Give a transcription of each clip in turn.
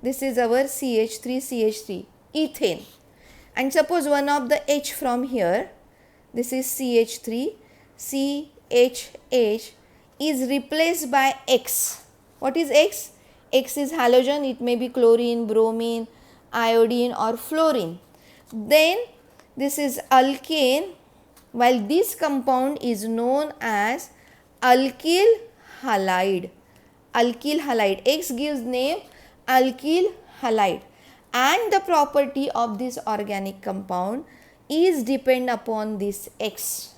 This is our CH3, ethane. And suppose one of the H from here, this is CH3, CHH is replaced by X. What is X? X is halogen, it may be chlorine, bromine, iodine or fluorine. Then this is alkane, while this compound is known as alkyl halide. Alkyl halide. X gives name alkyl halide, and the property of this organic compound is depend upon this X.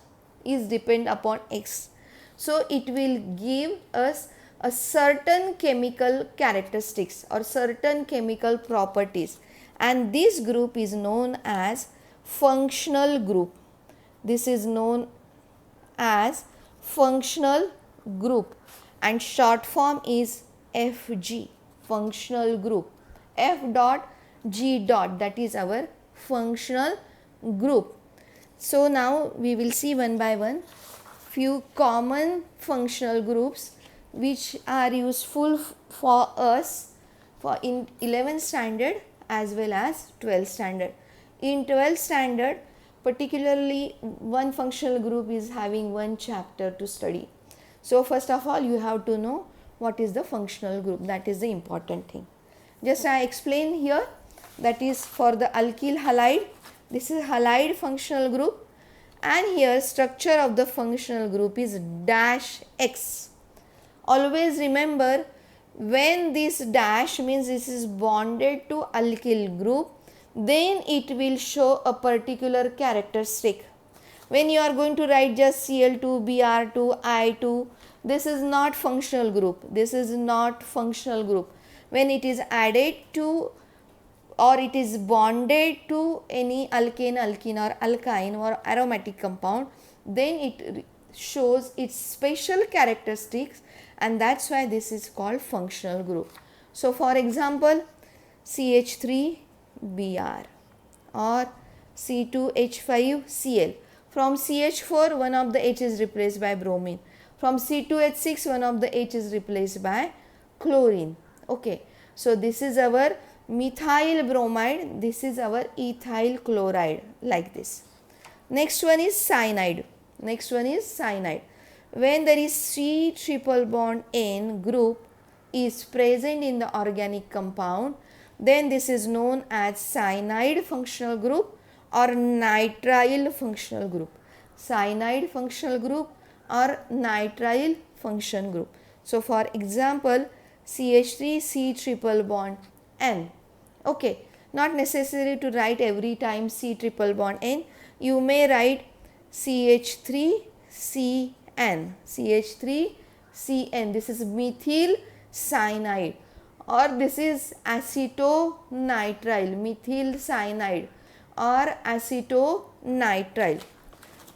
So it will give us a certain chemical characteristics or certain chemical properties, and this group is known as functional group. This is known as functional group, and short form is FG, functional group. F dot G dot, that is our functional group. So now we will see one by one few common functional groups which are useful for us for in 11th standard as well as 12th standard. In 12th standard, particularly one functional group is having one chapter to study. So first of all, you have to know what is the functional group. That is the important thing. Just I explain here, that is for the alkyl halide. This is halide functional group, and here structure of the functional group is dash X. Always remember, when this dash means this is bonded to alkyl group, then it will show a particular characteristic. When you are going to write just Cl2, Br2, I2, this is not functional group. When it is added to or it is bonded to any alkane, alkene or alkyne or aromatic compound, then it shows its special characteristics, and that's why this is called functional group. So for example, CH3Br or C2H5Cl. From CH4, one of the H is replaced by bromine. From C2H6, one of the H is replaced by chlorine. Okay, so this is our methyl bromide, this is our ethyl chloride, like this. Next one is cyanide. When there is C triple bond N group is present in the organic compound, then this is known as cyanide functional group or nitrile functional group. Cyanide functional group or nitrile function group. So for example, CH3 C triple bond N. Okay, not necessary to write every time C triple bond N. You may write CH3CN. CH3CN. This is methyl cyanide, or this is acetonitrile, methyl cyanide or acetonitrile.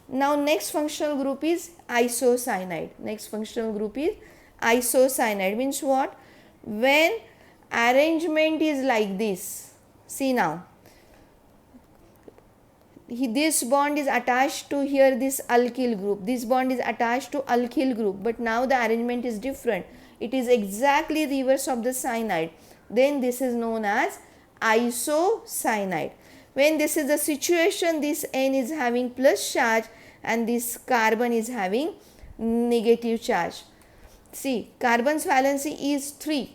Now next functional group is isocyanide. Means what? When arrangement is like this. See now, this bond is attached to here this alkyl group. This bond is attached to alkyl group, but now the arrangement is different. It is exactly reverse of the cyanide. Then this is known as isocyanide. When this is the situation, this N is having plus charge and this carbon is having negative charge. See, carbon's valency is 3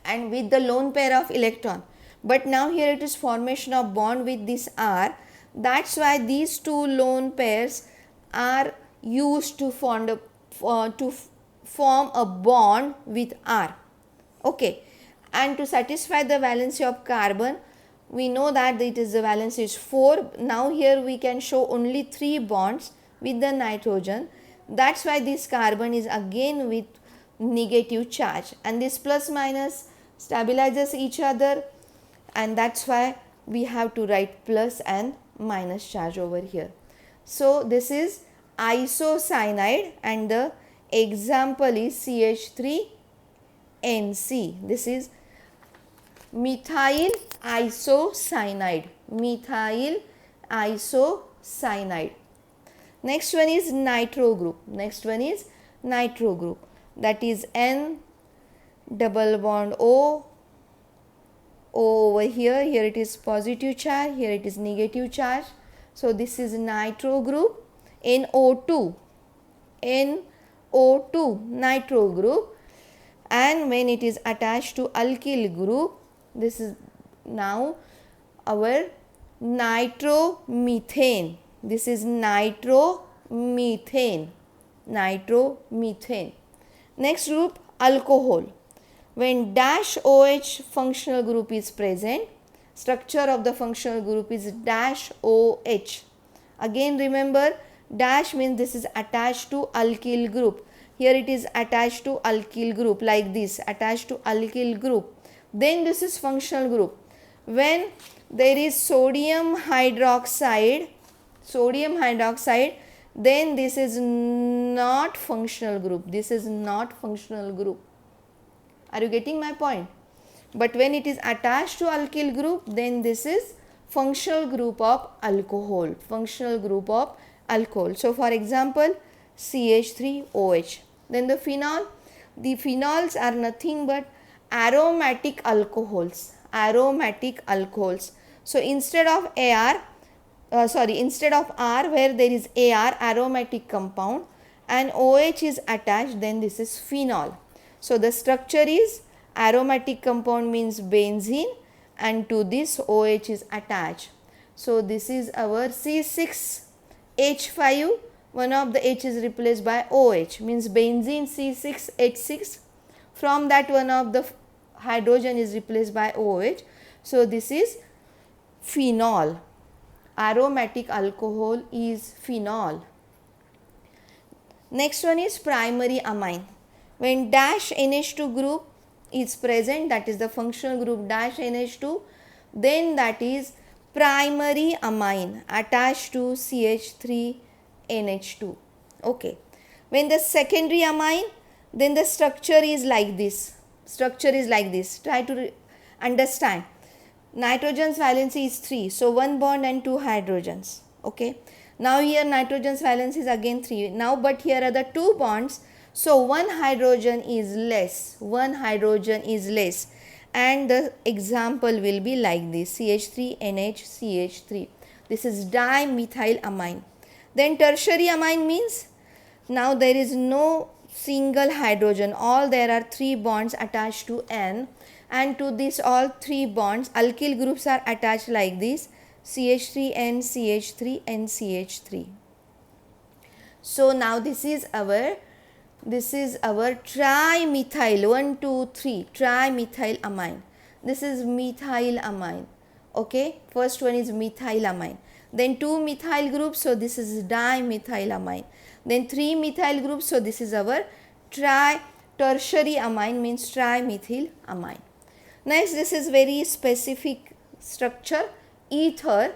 and with the lone pair of electron, but now here it is formation of bond with this R. That's why these two lone pairs are used to form a bond with R. Okay, and to satisfy the valency of carbon, we know that it is the valency is 4. Now here we can show only 3 bonds with the nitrogen. That's why this carbon is again with negative charge, and this plus minus stabilizes each other, and that's why we have to write plus and minus charge over here. So this is isocyanide and the example is CH3NC. This is methyl isocyanide. Next one is nitro group. That is N double bond O O over here, here it is positive charge, here it is negative charge. So this is nitro group, NO2, NO2 nitro group, and when it is attached to alkyl group, this is now our nitromethane. This is nitromethane. Next group, alcohol. When dash OH functional group is present, structure of the functional group is dash OH. Again remember, dash means this is attached to alkyl group. Here it is attached to alkyl group like this, attached to alkyl group. Then this is functional group. When there is sodium hydroxide, then this is not functional group. This is not functional group. Are you getting my point? But when it is attached to alkyl group, then this is functional group of alcohol. Functional group of alcohol. So for example, CH3OH. Then the phenol. The phenols are nothing but aromatic alcohols. Aromatic alcohols. So instead of instead of R, where there is AR, aromatic compound, and OH is attached, then this is phenol. So the structure is aromatic compound means benzene, and to this OH is attached. So this is our C6H5, one of the H is replaced by OH, means benzene C6H6, from that one of the hydrogen is replaced by OH. So this is phenol. Aromatic alcohol is phenol. Next one is primary amine. When dash NH2 group is present, that is the functional group dash NH2, then that is primary amine attached to CH3NH2. Okay. When the secondary amine, then the structure is like this. Try to understand. Nitrogen's valency is 3. So 1 bond and 2 hydrogens. Okay. Now here nitrogen's valency is again 3. Now but here are the 2 bonds. So 1 hydrogen is less. And the example will be like this. CH3NH, This is dimethylamine. Then tertiary amine means now there is no single hydrogen. All there are 3 bonds attached to N. And to this all 3 bonds, alkyl groups are attached like this. CH3N, CH3, and CH3. So now this is our trimethyl, 1, 2, 3, trimethylamine. This is methylamine. Okay, first one is methylamine. Then 2 methyl groups, so this is dimethylamine. Then 3 methyl groups, so this is our tertiary amine, means trimethylamine. Next, this is very specific structure, ether.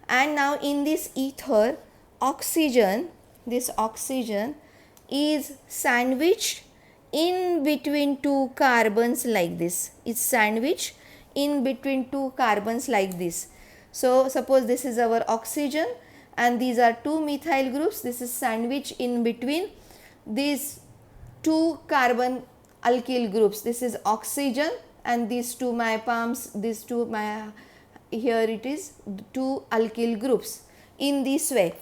And now in this ether, this oxygen is sandwiched in between 2 carbons like this. It's sandwiched in between 2 carbons like this. So suppose this is our oxygen and these are 2 methyl groups. This is sandwiched in between these 2 carbon alkyl groups. This is oxygen and these 2 myopalms, here it is 2 alkyl groups. In this way,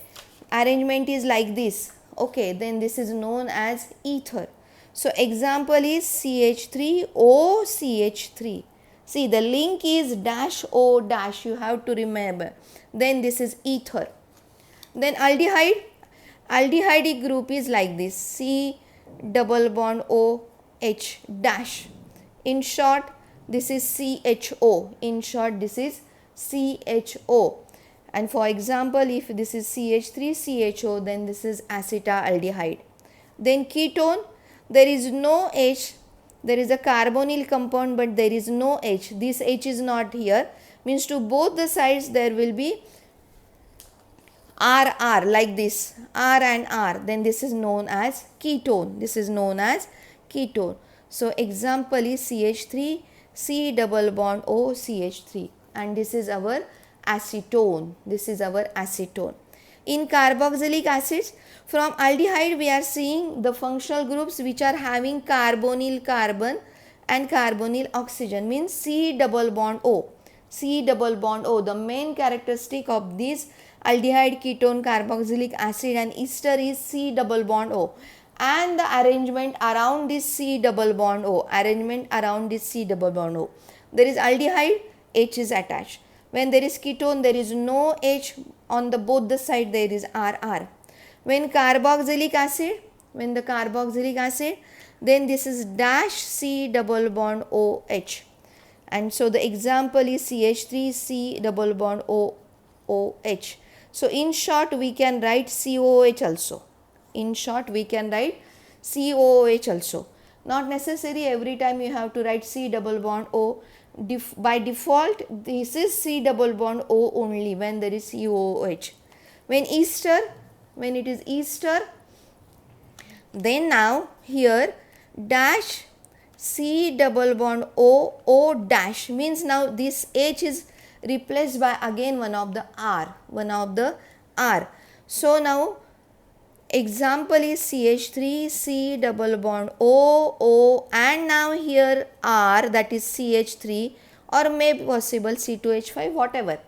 arrangement is like this. Okay, then this is known as ether. So example is CH3OCH3. See, the link is dash O dash, you have to remember. Then this is ether. Then aldehyde group is like this, C double bond OH dash. In short, this is CHO. This is CHO. And for example, if this is CH3CHO, then this is acetaldehyde. Then ketone, there is no H. There is a carbonyl compound, but there is no H. This H is not here. Means to both the sides there will be RR like this. R and R. Then this is known as ketone. So example is CH3, C double bond O CH3. And this is our acetone. In carboxylic acids, from aldehyde we are seeing the functional groups which are having carbonyl carbon and carbonyl oxygen means C double bond O. C double bond O. The main characteristic of this aldehyde, ketone, carboxylic acid and ester is C double bond O. And the arrangement around this C double bond O. Arrangement around this C double bond O. There is aldehyde, H is attached. When there is ketone, there is no H, on the both the side there is RR. When carboxylic acid, then this is dash C double bond OH. And so the example is CH3 C double bond OH. So in short we can write COOH also. Not necessary every time you have to write C double bond O. By default this is C double bond O only when there is COOH. When it is ester, then now here dash C double bond O dash means now this H is replaced by again one of the R. So now example is CH3 C double bond O and now here R, that is CH3, or may possible C2H5, whatever.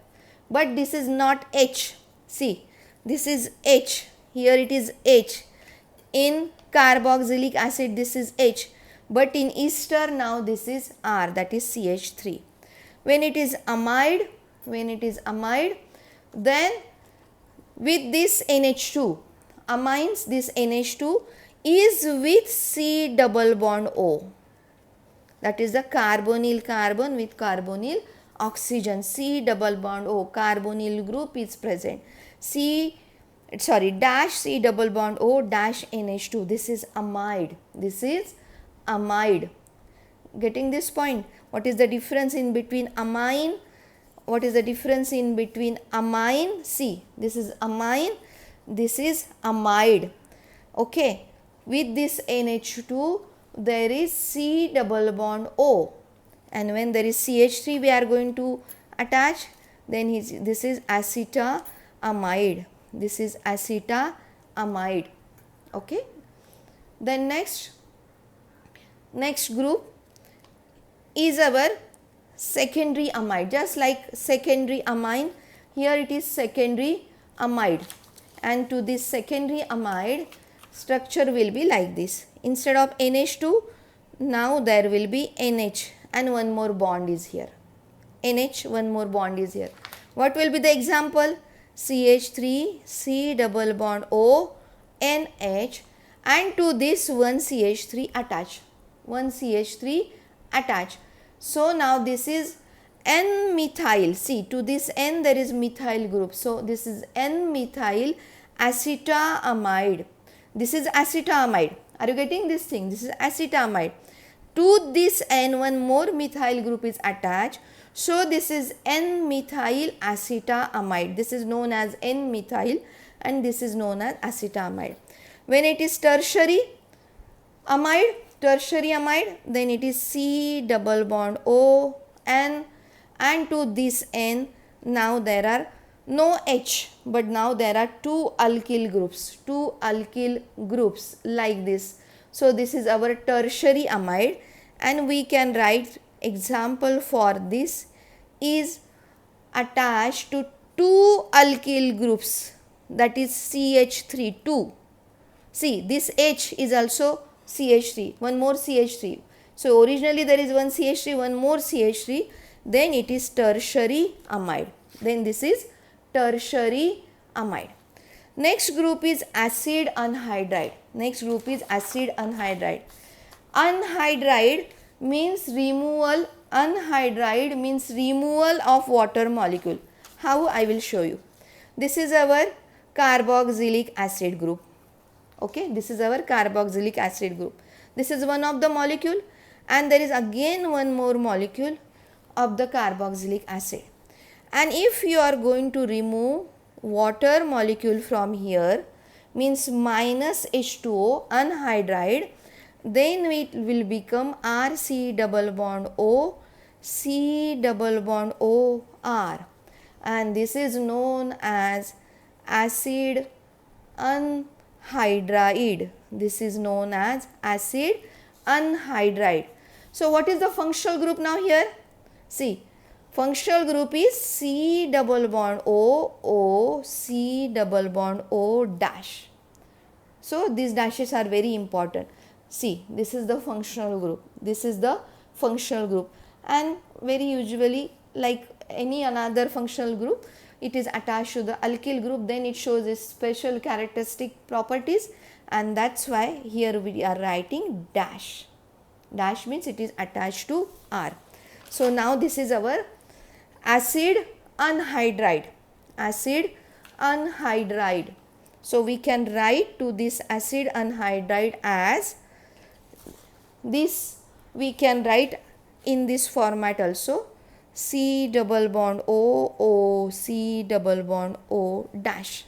But this is not H. See, this is H. Here it is H. In carboxylic acid this is H. But in ester now this is R, that is CH3. When it is amide, then with this NH2, amines, this NH2 is with C double bond O. That is the carbonyl carbon with carbonyl oxygen. C double bond O, carbonyl group is present. Dash C double bond O dash NH2. This is amide. Getting this point? What is the difference in between amine? See, this is amine, this is amide. Okay, with this NH2 there is C double bond O, and when there is CH3 we are going to attach, then this is acetamide. Okay, then next group is our secondary amide. Just like secondary amine, here it is secondary amide, and to this secondary amide structure will be like this. Instead of NH2, now there will be NH and one more bond is here. What will be the example? CH3 C double bond O NH, and to this one CH3 attach. So now this is N-methyl. See, to this N there is methyl group. So this is N-methyl acetamide. This is acetamide. Are you getting this thing? This is acetamide. To this N one more methyl group is attached. So this is N-methyl acetamide. This is known as N-methyl and this is known as acetamide. When it is tertiary amide, then it is C double bond O N, and to this N now there are no H, but now there are two alkyl groups like this. So this is our tertiary amide, and we can write example for this is attached to two alkyl groups, that is CH3 2. See, this H is also CH3, one more CH3. So originally there is one CH3, one more CH3, then it is tertiary amide. Then this is tertiary amide. Next group is acid anhydride. Anhydride means removal. Anhydride means removal of water molecule. How? I will show you. This is our carboxylic acid group. Okay, this is our carboxylic acid group. This is one of the molecule, and there is again one more molecule of the carboxylic acid. And if you are going to remove water molecule from here, means minus H2O anhydride, then it will become RC double bond O, C double bond O R, and this is known as acid anhydride. So what is the functional group now here? See, functional group is C double bond O, O, C double bond O dash. So these dashes are very important. See, this is the functional group. This is the functional group, and very usually, like any another functional group, it is attached to the alkyl group. Then it shows its special characteristic properties, and that's why here we are writing dash. Dash means it is attached to R. So now this is our acid anhydride. Acid anhydride. So we can write to this acid anhydride as this. We can write in this format also, C double bond O, O, C double bond O dash.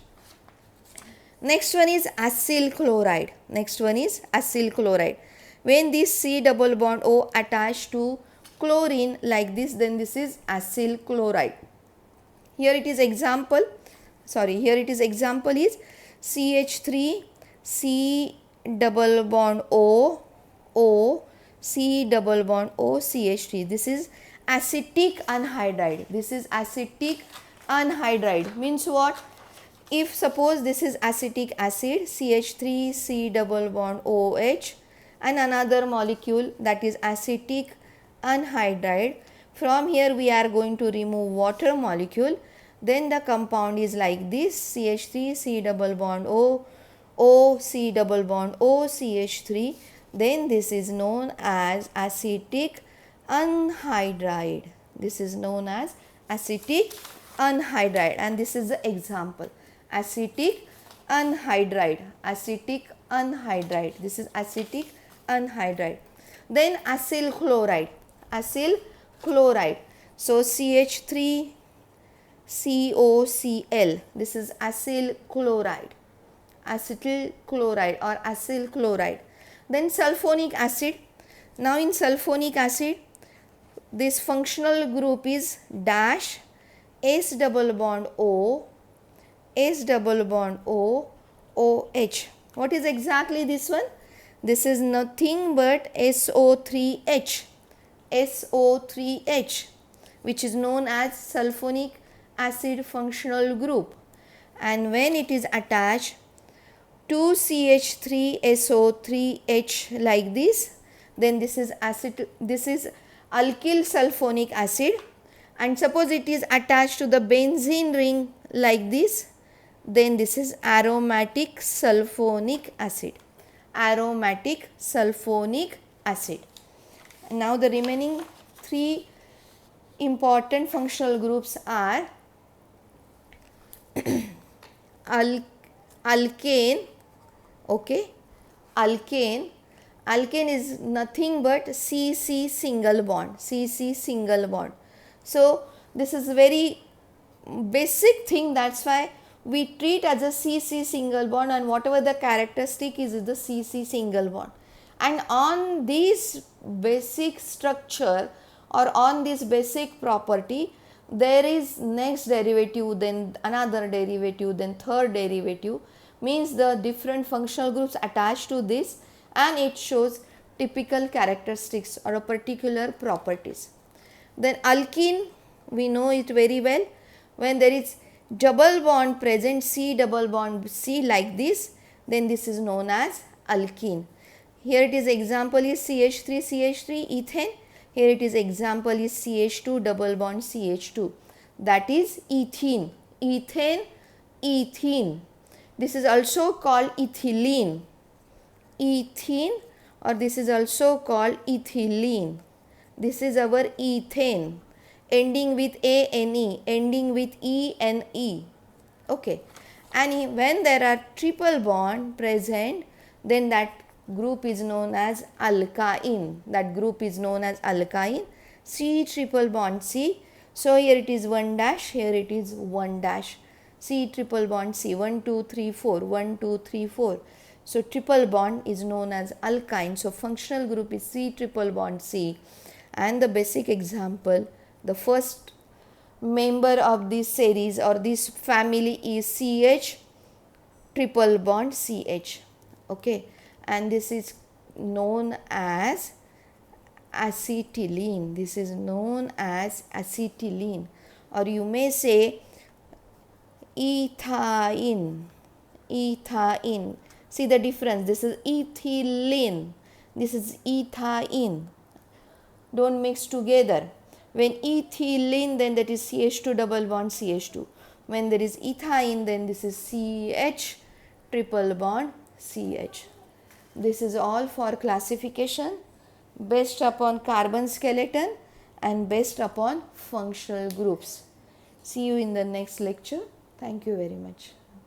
Next one is acyl chloride. Next one is acyl chloride. When this C double bond O attached to chlorine like this, then this is acyl chloride. Here it is example. Here it is example is CH3 C double bond O, O, C double bond O, CH3. This is acetic anhydride. This is acetic anhydride. Means what? If suppose this is acetic acid, CH3 C double bond OH, and another molecule that is acetic anhydride, from here we are going to remove water molecule, then the compound is like this, CH3 C double bond O, O, C double bond O, CH3. Then this is known as acetic anhydride. This is known as acetic anhydride, and this is the example, acetic anhydride, acetic anhydride. This is acetic anhydride. Then acyl chloride, acyl chloride. So CH3 COCl, this is acyl chloride, acetyl chloride or acyl chloride. Then sulfonic acid. Now in sulfonic acid, this functional group is dash S double bond O, S double bond O, OH. What is exactly this one? This is nothing but SO3H, SO3H, which is known as sulfonic acid functional group. And when it is attached to CH3SO3H like this, then this is acid, this is alkyl sulfonic acid. And suppose it is attached to the benzene ring like this, then this is aromatic sulfonic acid, aromatic sulfonic acid. Now the remaining three important functional groups are alkane. Okay, alkane. Alkane is nothing but CC single bond, CC single bond. So this is very basic thing, that's why we treat as a CC single bond, and whatever the characteristic is the CC single bond. And on this basic structure or on this basic property, there is next derivative, then another derivative, then third derivative, means the different functional groups attached to this, and it shows typical characteristics or a particular properties. Then alkene, we know it very well. When there is double bond present, C double bond C like this, then this is known as alkene. Here it is example is CH3 CH3 ethane. Here it is example is CH2 double bond CH2, that is ethene, ethane, ethene. This is also called ethylene, ethene, or this is also called ethylene. This is our ethane, ending with ANE, ending with ENE. Okay, and when there are triple bond present, then that group is known as alkyne. That group is known as alkyne. C triple bond C. So here it is 1 dash, here it is 1 dash. C triple bond C, 1 2 3 4, 1 2 3 4. So triple bond is known as alkyne. So functional group is C triple bond C. And the basic example, the first member of this series or this family is CH triple bond CH. Okay, and this is known as acetylene. This is known as acetylene, or you may say ethine. Ethine. See the difference. This is ethylene. This is ethine. Don't mix together. When ethylene, then that is CH2 double bond CH2. When there is ethine, then this is CH triple bond CH. This is all for classification based upon carbon skeleton and based upon functional groups. See you in the next lecture. Thank you very much.